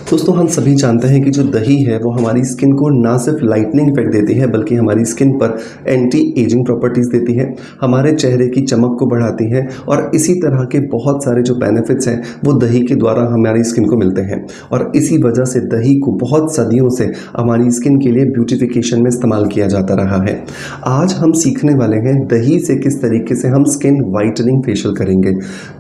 दोस्तों हम सभी जानते हैं कि जो दही है वो हमारी स्किन को ना सिर्फ लाइटनिंग इफेक्ट देती है बल्कि हमारी स्किन पर एंटी एजिंग प्रॉपर्टीज़ देती है, हमारे चेहरे की चमक को बढ़ाती है और इसी तरह के बहुत सारे जो बेनिफिट्स हैं वो दही के द्वारा हमारी स्किन को मिलते हैं। और इसी वजह से दही को बहुत सदियों से हमारी स्किन के लिए ब्यूटिफिकेशन में इस्तेमाल किया जाता रहा है। आज हम सीखने वाले हैं दही से किस तरीके से हम स्किन वाइटनिंग फेशियल करेंगे।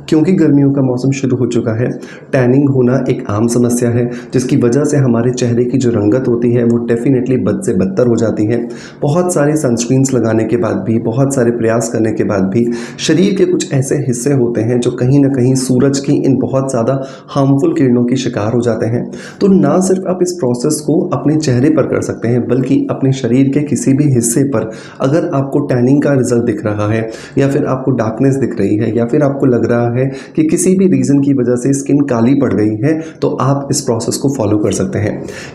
क्योंकि गर्मियों का मौसम शुरू हो चुका है, टैनिंग होना एक आम समस्या है जिसकी वजह से हमारे चेहरे की जो रंगत होती है वो डेफिनेटली बद से बदतर हो जाती है। बहुत सारे सनस्क्रीन्स लगाने के बाद भी, बहुत सारे प्रयास करने के बाद भी शरीर के कुछ ऐसे हिस्से होते हैं जो कहीं ना कहीं सूरज की इन बहुत ज़्यादा हार्मफुल किरणों की शिकार हो जाते हैं। तो ना सिर्फ आप इस प्रोसेस को अपने चेहरे पर कर सकते हैं बल्कि अपने शरीर के किसी भी हिस्से पर अगर आपको टैनिंग का रिजल्ट दिख रहा है या फिर आपको डार्कनेस दिख रही है या फिर आपको लग रहा है कि किसी भी रीज़न की वजह से स्किन काली पड़ गई है तो आप इस प्रोसेस को फॉलो कर सकते हैं।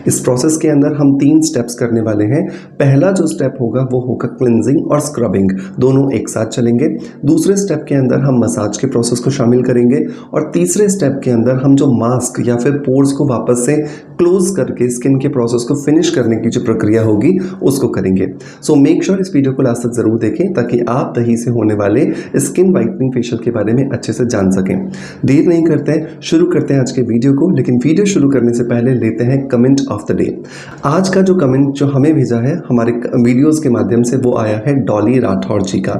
इस प्रोसेस के अंदर हम 3 स्टेप्स करने वाले हैं। पहला जो स्टेप होगा वो होगा क्लिनजिंग और स्क्रबिंग, दोनों एक साथ चलेंगे। दूसरे स्टेप के अंदर हम मसाज के प्रोसेस को शामिल करेंगे और तीसरे स्टेप के अंदर हम जो मास्क या फिर पोर्स को वापस से क्लोज करके स्किन के प्रोसेस को फिनिश करने की जो प्रक्रिया होगी उसको करेंगे। सो मेक श्योर इस वीडियो को लास्ट तक जरूर देखें ताकि आप दही से होने वाले स्किन वाइटनिंग फेशियल के बारे में अच्छे से जान सकें। देर नहीं करते हैं, शुरू करते हैं आज के वीडियो को। लेकिन वीडियो शुरू करने से पहले लेते हैं कमेंट ऑफ द डे। आज का जो कमेंट जो हमें भेजा है हमारे वीडियोस के माध्यम से वो आया है डॉली राठौर जी का।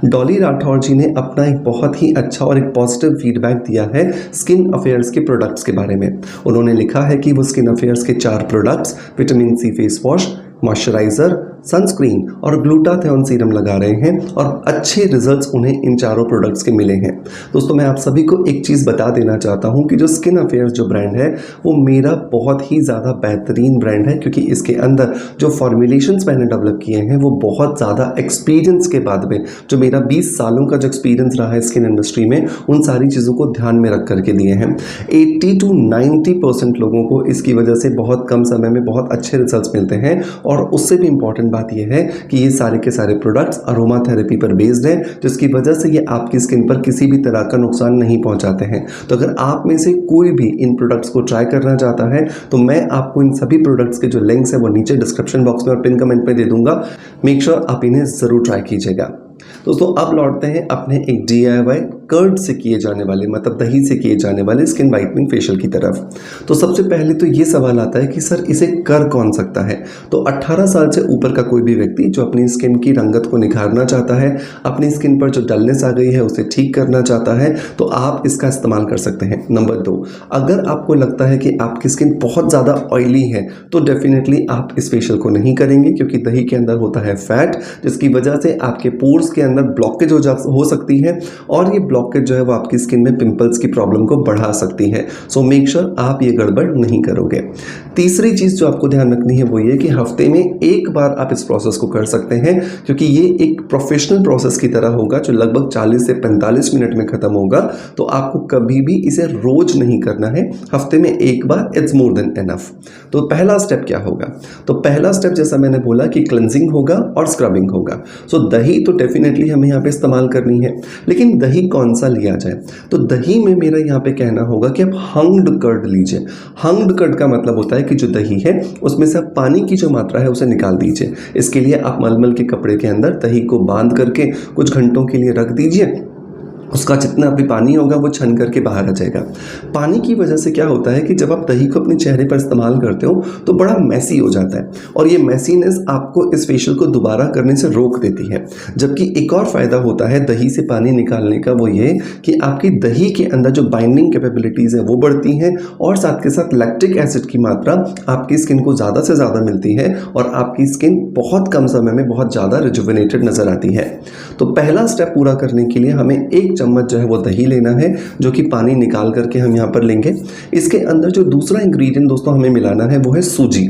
डॉली राठौर जी ने अपना एक बहुत ही अच्छा और एक पॉजिटिव फीडबैक दिया है स्किन अफेयर्स के प्रोडक्ट्स के बारे में। उन्होंने लिखा है कि वो स्किन अफेयर्स के 4 products vitamin C face wash, moisturiser, sunscreen और ग्लूटाथियोन सीरम लगा रहे हैं और अच्छे रिजल्ट्स उन्हें इन चारों प्रोडक्ट्स के मिले हैं। दोस्तों मैं आप सभी को एक चीज़ बता देना चाहता हूं कि जो स्किन अफेयर्स जो ब्रांड है वो मेरा बहुत ही ज़्यादा बेहतरीन ब्रांड है क्योंकि इसके अंदर जो फॉर्मुलेशंस मैंने डेवलप किए हैं वो बहुत ज़्यादा एक्सपीरियंस के बाद में, जो मेरा 20 सालों का जो एक्सपीरियंस रहा है स्किन इंडस्ट्री में, उन सारी चीज़ों को ध्यान में रख करके दिए हैं। 80 to 90% लोगों को इसकी वजह से बहुत कम समय में बहुत अच्छे रिजल्ट मिलते हैं। और उससे भी इंपॉर्टेंट बात यह है कि ये सारे के सारे प्रोडक्ट्स अरोमा थेरेपी पर बेस्ड हैं जिसकी वजह से ये आपकी स्किन पर किसी भी तरह का नुकसान नहीं पहुंचाते हैं। तो अगर आप में से कोई भी इन प्रोडक्ट्स को ट्राई करना चाहता है तो मैं आपको इन सभी प्रोडक्ट्स के जो लिंक्स है वो नीचे डिस्क्रिप्शन बॉक्स में और पिन कमेंट में दे दूंगा। मेक श्योर आप इन्हें ज़रूर ट्राई कीजिएगा। दोस्तों अब लौटते हैं अपने एक DIY कर्ड से किए जाने वाले, मतलब दही से किए जाने वाले स्किन वाइटनिंग फेशियल की तरफ। तो सबसे पहले तो ये सवाल आता है कि सर इसे कर कौन सकता है। तो 18 साल से ऊपर का कोई भी व्यक्ति जो अपनी स्किन की रंगत को निखारना चाहता है, अपनी स्किन पर जो डलनेस आ गई है उसे ठीक करना चाहता है तो आप इसका इस्तेमाल कर सकते हैं। नंबर 2, अगर आपको लगता है कि आपकी स्किन बहुत ज़्यादा ऑयली है तो डेफिनेटली आप इस फेशियल को नहीं करेंगे क्योंकि दही के अंदर होता है फैट जिसकी वजह से आपके पोर्स के अंदर ब्लॉकेज हो सकती है और ये ब्लॉकेज जो है वो आपकी स्किन में पिंपल्स की प्रॉब्लम को बढ़ा सकती है। सो मेक श्योर आप ये गड़बड़ नहीं करोगे। तीसरी चीज़ जो आपको ध्यान रखनी है वो ये कि हफ्ते में एक बार आप इस प्रोसेस को कर सकते हैं क्योंकि ये एक प्रोफेशनल प्रोसेस की तरह होगा जो लगभग 40 से 45 मिनट में खत्म होगा। तो आपको कभी भी इसे रोज नहीं करना है, हफ्ते में एक बार इट्स मोर देन एनफ। तो पहला स्टेप क्या होगा? तो पहला स्टेप जैसा मैंने बोला कि क्लेंजिंग होगा और स्क्रबिंग होगा। सो दही तो डेफिनेटली हमें यहाँ पे इस्तेमाल करनी है, लेकिन दही कौन सा लिया जाए? तो दही में मेरा यहाँ पे कहना होगा कि आप हंग्ड कर्ड लीजिए। हंग्ड कर्ड का मतलब होता है कि जो दही है उसमें से आप पानी की जो मात्रा है उसे निकाल दीजिए। इसके लिए आप मलमल के कपड़े के अंदर दही को बांध करके कुछ घंटों के लिए रख दीजिए। उसका जितना भी पानी होगा वो छन करके बाहर आ जाएगा। पानी की वजह से क्या होता है कि जब आप दही को अपने चेहरे पर इस्तेमाल करते हो तो बड़ा मैसी हो जाता है और ये मैसीनेस आपको इस फेशियल को दोबारा करने से रोक देती है। जबकि एक और फ़ायदा होता है दही से पानी निकालने का, वो ये कि आपकी दही के अंदर जो बाइंडिंग कैपेबिलिटीज़ है वो बढ़ती हैं और साथ के साथ लैक्टिक एसिड की मात्रा आपकी स्किन को ज़्यादा से ज़्यादा मिलती है और आपकी स्किन बहुत कम समय में बहुत ज़्यादा रिजुविनेटेड नज़र आती है। तो पहला स्टेप पूरा करने के लिए हमें 1 चम्मच जो है वो दही लेना है जो कि पानी निकाल करके हम यहाँ पर लेंगे। इसके अंदर जो दूसरा इंग्रेडिएंट दोस्तों हमें मिलाना है वो है सूजी।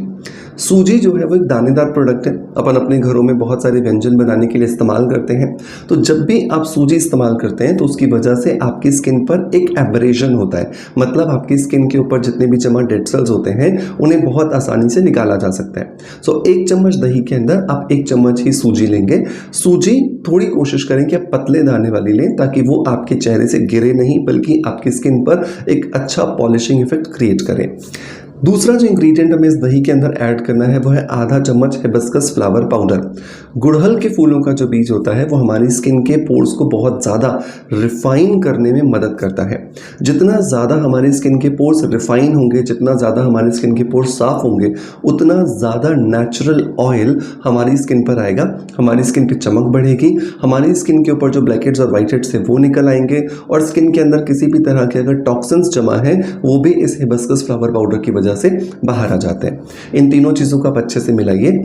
सूजी जो है वो एक दानेदार प्रोडक्ट है, अपन अपने घरों में बहुत सारे व्यंजन बनाने के लिए इस्तेमाल करते हैं। तो जब भी आप सूजी इस्तेमाल करते हैं तो उसकी वजह से आपकी स्किन पर एक एब्रेशन होता है, मतलब आपकी स्किन के ऊपर जितने भी जमा डेड सेल्स होते हैं उन्हें बहुत आसानी से निकाला जा सकता है। सो 1 चम्मच दही के अंदर आप 1 चम्मच ही सूजी लेंगे। सूजी थोड़ी कोशिश करें कि आप पतले दाने वाली लें ताकि वो आपके चेहरे से गिरे नहीं बल्कि आपकी स्किन पर एक अच्छा पॉलिशिंग इफेक्ट क्रिएट करें। दूसरा जो इंग्रेडिएंट हमें इस दही के अंदर ऐड करना है वो है आधा चम्मच हिबिस्कस फ्लावर पाउडर। गुड़हल के फूलों का जो बीज होता है वो हमारी स्किन के पोर्स को बहुत ज़्यादा रिफाइन करने में मदद करता है। जितना ज़्यादा हमारी स्किन के पोर्स रिफाइन होंगे, जितना ज़्यादा हमारी स्किन के पोर्स साफ होंगे, उतना ज़्यादा नेचुरल ऑयल हमारी स्किन पर आएगा, हमारी स्किन पे चमक बढ़ेगी, हमारी स्किन के ऊपर जो ब्लैक हेड्स और वाइट हेड्स है वो निकल आएंगे, और स्किन के अंदर किसी भी तरह के अगर टॉक्सिन्स जमा है वो भी इस हिबिस्कस फ्लावर पाउडर की वजह से बाहर आ जाते हैं। इन तीनों चीज़ों को आप अच्छे से मिलाइए,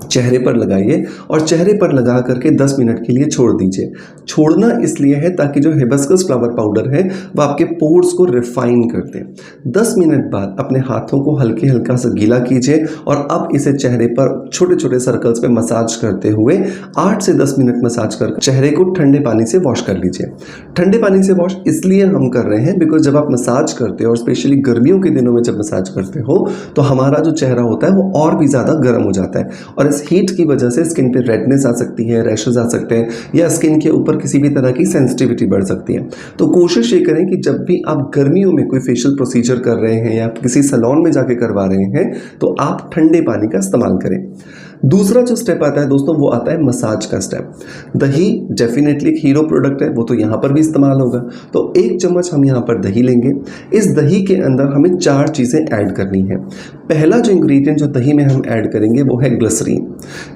चेहरे पर लगाइए और चेहरे पर लगा करके 10 मिनट के लिए छोड़ दीजिए। छोड़ना इसलिए है ताकि जो हिबिस्कस फ्लावर पाउडर है वो आपके पोर्स को रिफाइन कर दे। 10 मिनट बाद अपने हाथों को हल्के हल्का सा गीला कीजिए और अब इसे चेहरे पर छोटे छोटे सर्कल्स पे मसाज करते हुए 8 से 10 मिनट मसाज कर चेहरे को ठंडे पानी से वॉश कर लीजिए। ठंडे पानी से वॉश इसलिए हम कर रहे हैं बिकॉज जब आप मसाज करते हो और स्पेशली गर्मियों के दिनों में जब मसाज करते हो तो हमारा जो चेहरा होता है वो और भी ज़्यादा गर्म हो जाता है, और इस हीट की वजह से स्किन पे रेडनेस आ सकती है, रैशेस आ सकते हैं, या स्किन के ऊपर किसी भी तरह की सेंसिटिविटी बढ़ सकती है। तो कोशिश ये करें कि जब भी आप गर्मियों में कोई फेशियल प्रोसीजर कर रहे हैं या किसी सैलून में जाके करवा रहे हैं तो आप ठंडे पानी का इस्तेमाल करें। दूसरा जो स्टेप आता है दोस्तों वो आता है मसाज का स्टेप। दही डेफिनेटली एक हीरो प्रोडक्ट है, वो तो यहाँ पर भी इस्तेमाल होगा। तो 1 चम्मच हम यहाँ पर दही लेंगे। इस दही के अंदर हमें 4 चीज़ें ऐड करनी है। पहला जो इंग्रेडिएंट जो दही में हम ऐड करेंगे वो है ग्लिसरीन।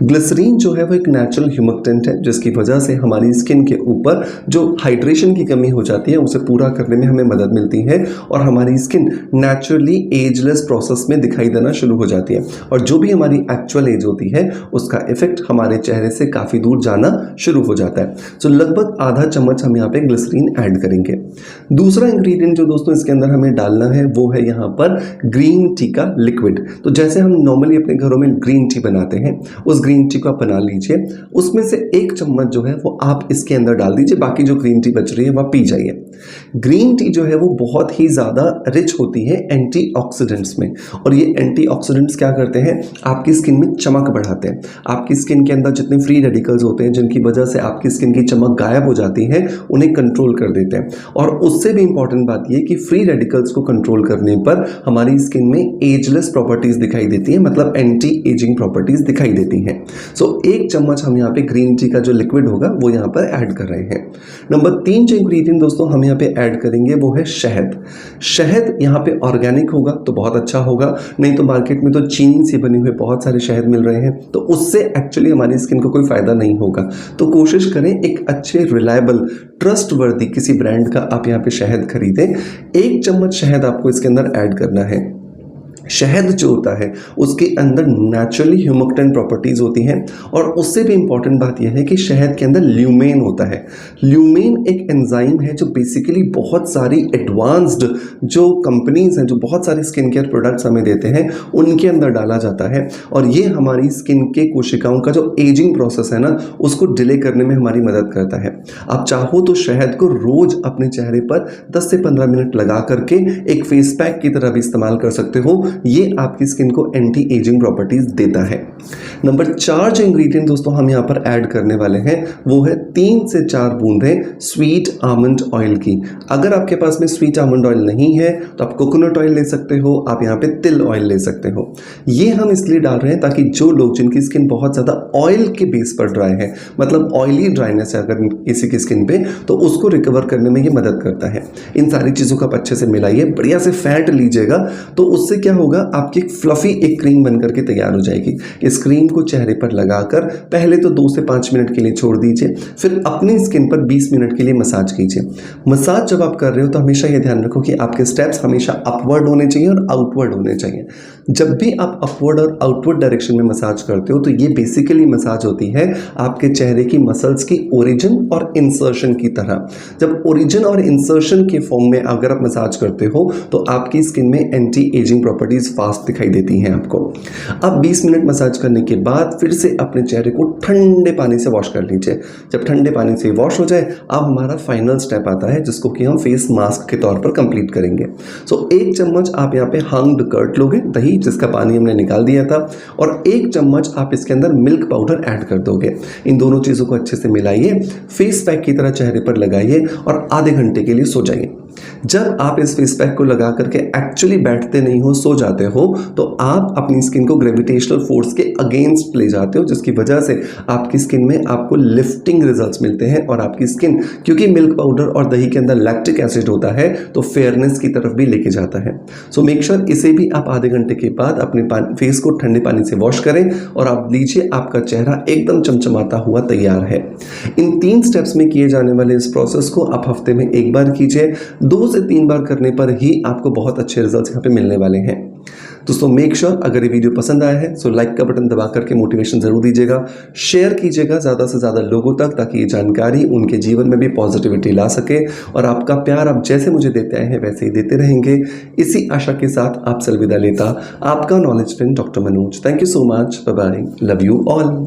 ग्लिसरीन जो है वो एक नेचुरल ह्यूमिक्टेंट है जिसकी वजह से हमारी स्किन के ऊपर जो हाइड्रेशन की कमी हो जाती है उसे पूरा करने में हमें मदद मिलती है और हमारी स्किन नेचुरली एजलेस प्रोसेस में दिखाई देना शुरू हो जाती है, और जो भी हमारी एक्चुअल एज होती है उसका इफेक्ट हमारे चेहरे से काफ़ी दूर जाना शुरू हो जाता है। तो लगभग आधा चम्मच हम यहाँ पे ग्लिसरीन ऐड करेंगे। दूसरा इंग्रेडिएंट जो दोस्तों इसके अंदर हमें डालना है वो है यहाँ पर ग्रीन टी का लिक्विड। तो जैसे हम नॉर्मली अपने घरों में ग्रीन टी बनाते हैं उस ग्रीन टी को आप बना लीजिए, उसमें से 1 चम्मच जो है वो आप इसके अंदर डाल दीजिए, बाकी जो ग्रीन टी बच रही है वह पी जाइए। ग्रीन टी जो है वो बहुत ही ज़्यादा रिच होती है एंटीऑक्सीडेंट्स में, और ये एंटीऑक्सीडेंट्स क्या करते हैं, आपकी स्किन में चमक बढ़ाते हैं। आपकी स्किन के अंदर जितने फ्री रेडिकल्स होते हैं जिनकी वजह से आपकी स्किन की चमक गायब हो जाती है उन्हें कंट्रोल कर देते हैं, और उससे भी इंपॉर्टेंट बात यह कि फ्री रेडिकल्स को कंट्रोल करने पर हमारी स्किन में एजलेस प्रॉपर्टीज दिखाई देती है, मतलब एंटी एजिंग प्रॉपर्टीज दिखाई देती हैं। सो 1 चम्मच हम यहाँ पे ग्रीन टी का जो लिक्विड होगा वो यहाँ पर ऐड कर रहे हैं। नंबर 3 जो इंग्रेडिएंट दोस्तों हम यहाँ पे ऐड करेंगे वो है शहद। शहद यहाँ पे ऑर्गेनिक होगा तो बहुत अच्छा होगा, नहीं तो मार्केट में तो चीनी से बने हुए बहुत सारे शहद मिल रहे हैं तो उससे एक्चुअली हमारी स्किन को कोई फायदा नहीं होगा। तो कोशिश करें एक अच्छे रिलायबल ट्रस्टवर्दी किसी ब्रांड का आप यहाँ पे शहद खरीदें। 1 चम्मच शहद आपको इसके अंदर ऐड करना है। शहद जो होता है उसके अंदर नेचुरली ह्यूमिक्टेंट प्रॉपर्टीज़ होती हैं, और उससे भी इंपॉर्टेंट बात यह है कि शहद के अंदर ल्यूमेन होता है। ल्यूमेन एक एंजाइम है जो बेसिकली बहुत सारी एडवांस्ड जो कंपनीज हैं जो बहुत सारे स्किन केयर प्रोडक्ट्स हमें देते हैं उनके अंदर डाला जाता है, और ये हमारी स्किन के कोशिकाओं का जो एजिंग प्रोसेस है ना उसको डिले करने में हमारी मदद करता है। आप चाहो तो शहद को रोज़ अपने चेहरे पर 10 से 15 मिनट लगा करके एक फेस पैक की तरह भी इस्तेमाल कर सकते हो, ये आपकी स्किन को एंटी एजिंग प्रॉपर्टीज देता है। नंबर 4 जो इंग्रेडिएंट दोस्तों हम यहाँ पर ऐड करने वाले हैं वो है 3 से 4 बूंदें स्वीट आमंड ऑयल की। अगर आपके पास में स्वीट आमंड ऑयल नहीं है तो आप कोकोनट ऑयल ले सकते हो, आप यहाँ पे तिल ऑयल ले सकते हो। ये हम इसलिए डाल रहे हैं ताकि जो लोग जिनकी स्किन बहुत ज़्यादा ऑयल के बेस पर ड्राई है, मतलब ऑयली ड्राइनेस है अगर किसी की स्किन पे, तो उसको रिकवर करने में ये मदद करता है। इन सारी चीज़ों को आप अच्छे से मिलाइए, बढ़िया से फैट लीजिएगा, तो उससे क्या होगा आपकी एक फ्लफी एक क्रीम बनकर के तैयार हो जाएगी। इस क्रीम को चेहरे पर लगाकर पहले तो 2 से 5 मिनट के लिए छोड़ दीजिए, फिर अपनी स्किन पर 20 मिनट के लिए मसाज कीजिए। मसाज जब आप कर रहे हो तो हमेशा ये ध्यान रखो कि आपके स्टेप्स हमेशा अपवर्ड होने चाहिए और आउटवर्ड होने चाहिए। जब भी आप अपवर्ड और आउटवर्ड डायरेक्शन में मसाज करते हो तो ये बेसिकली मसाज होती है आपके चेहरे की मसल्स की ओरिजिन और इंसर्शन की तरह। जब ओरिजिन और इंसर्शन के फॉर्म में अगर आप मसाज करते हो तो आपकी स्किन में एंटी एजिंग प्रॉपर्टीज फास्ट दिखाई देती हैं आपको। अब 20 मिनट मसाज करने के बाद फिर से अपने चेहरे को ठंडे पानी से वॉश कर लीजिए। जब ठंडे पानी से वॉश हो जाए अब हमारा फाइनल स्टेप आता है जिसको कि हम फेस मास्क के तौर पर कंप्लीट करेंगे। सो 1 चम्मच आप यहाँ पे हंग्ड कर्ड लोगे, दही जिसका पानी हमने निकाल दिया था, और 1 चम्मच आप इसके अंदर मिल्क पाउडर ऐड कर दोगे। इन दोनों चीज़ों को अच्छे से मिलाइए, फेस पैक की तरह चेहरे पर लगाइए और आधे घंटे के लिए सो जाइए। जब आप इस फेस पैक को लगा करके एक्चुअली बैठते नहीं हो, सो जाते हो, तो आप अपनी स्किन को ग्रेविटेशनल फोर्स के अगेंस्ट ले जाते हो, जिसकी वजह से आपकी स्किन में आपको लिफ्टिंग रिजल्ट्स मिलते हैं और आपकी स्किन, क्योंकि मिल्क पाउडर और दही के अंदर लैक्टिक एसिड होता है, तो फेयरनेस की तरफ भी लेके जाता है। सो मेक श्योर इसे भी आप आधे घंटे के बाद अपने फेस को ठंडे पानी से वॉश करें और आप लीजिए, आपका चेहरा एकदम चमचमाता हुआ तैयार है। इन 3 स्टेप्स में किए जाने वाले इस प्रोसेस को आप हफ्ते में 1 बार कीजिए। 2 से 3 बार करने पर ही आपको बहुत अच्छे रिजल्ट्स यहाँ पे मिलने वाले हैं। दोस्तों मेक श्योर अगर ये वीडियो पसंद आया है सो लाइक का बटन दबा करके मोटिवेशन जरूर दीजिएगा, शेयर कीजिएगा ज़्यादा से ज़्यादा लोगों तक, ताकि ये जानकारी उनके जीवन में भी पॉजिटिविटी ला सके। और आपका प्यार आप जैसे मुझे देते आए हैं वैसे ही देते रहेंगे। इसी आशा के साथ आपसे अलविदा लेता आपका knowledge friend doctor Manoj. Thank you so much, bye bye, love you all.